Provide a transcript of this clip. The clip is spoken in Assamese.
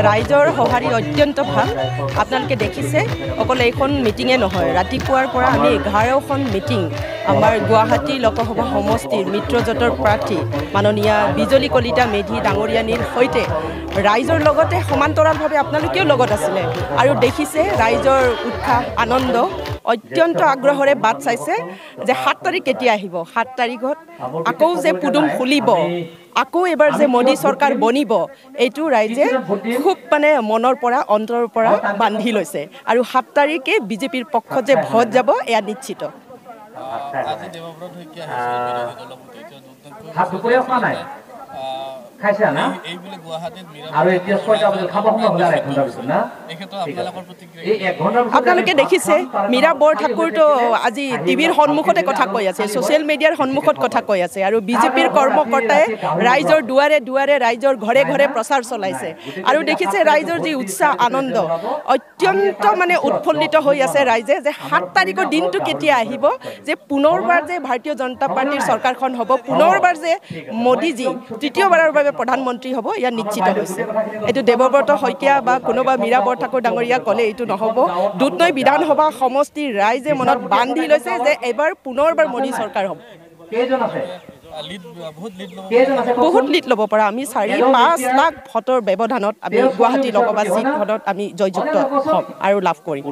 ৰাইজৰ সঁহাৰি অত্যন্ত ভাল। আপোনালোকে দেখিছে অকল এইখন মিটিঙে নহয়, ৰাতিপুৱাৰ পৰা আমি 11খন মিটিং আমাৰ গুৱাহাটী লোকসভা সমষ্টিৰ মিত্ৰজোঁটৰ প্ৰাৰ্থী মাননীয়া বিজলী কলিতা মেধি ডাঙৰীয়ানীৰ সৈতে ৰাইজৰ লগতে সমান্তৰালভাৱে আপোনালোকেও লগত আছিলে আৰু দেখিছে ৰাইজৰ উৎসাহ আনন্দ অত্যন্ত আগ্ৰহেৰে বাট চাইছে যে 7 তাৰিখ কেতিয়া আহিব, 7 তাৰিখত আকৌ যে পুদুম খুলিব, আকৌ এবাৰ যে মোদী চৰকাৰ বনিব, এইটো ৰাইজে খুব মনৰ পৰা অন্তৰৰ পৰা বান্ধি লৈছে আৰু 7 তাৰিখে বিজেপিৰ পক্ষত যে ভোট যাব এয়া নিশ্চিত। আপোনালোকে দেখিছে মীৰা বৰঠাকুৰতো আজি টিভিৰ সন্মুখতে কথা কৈ আছে, ছ'চিয়েল মিডিয়াৰ সন্মুখত কথা কৈ আছে আৰু বিজেপিৰ কৰ্মকৰ্তাই ৰাইজৰ দুৱাৰে দুৱাৰে ৰাইজৰ ঘৰে ঘৰে প্ৰচাৰ চলাইছে আৰু দেখিছে ৰাইজৰ যি উৎসাহ আনন্দ অত্যন্ত উৎফুল্লিত হৈ আছে ৰাইজে যে 7 তাৰিখৰ দিনটো কেতিয়া আহিব, যে পুনৰবাৰ যে ভাৰতীয় জনতা পাৰ্টিৰ চৰকাৰখন হ'ব, পুনৰবাৰ যে মোদীজী তৃতীয়বাৰৰ বাবে প্ৰধানমন্ত্ৰী হ'ব, ইয়াৰ নিশ্চিত হৈছে। এইটো দেৱব্ৰত শইকীয়া বা কোনোবা মীৰা বৰঠাকুৰ ডাঙৰীয়া ক'লে এইটো নহ'ব। দুধনৈ বিধানসভা সমষ্টিৰ ৰাইজে মনত বান্ধি লৈছে যে এবাৰ পুনৰবাৰ মোদী চৰকাৰ হ'ব। বহুত লিড ল'ব পৰা আমি 4-5 লাখ ভোটৰ ব্যৱধানত আমি গুৱাহাটী লোকসভা চিটখনত আমি জয়যুক্ত হ'ম আৰু লাভ কৰিম।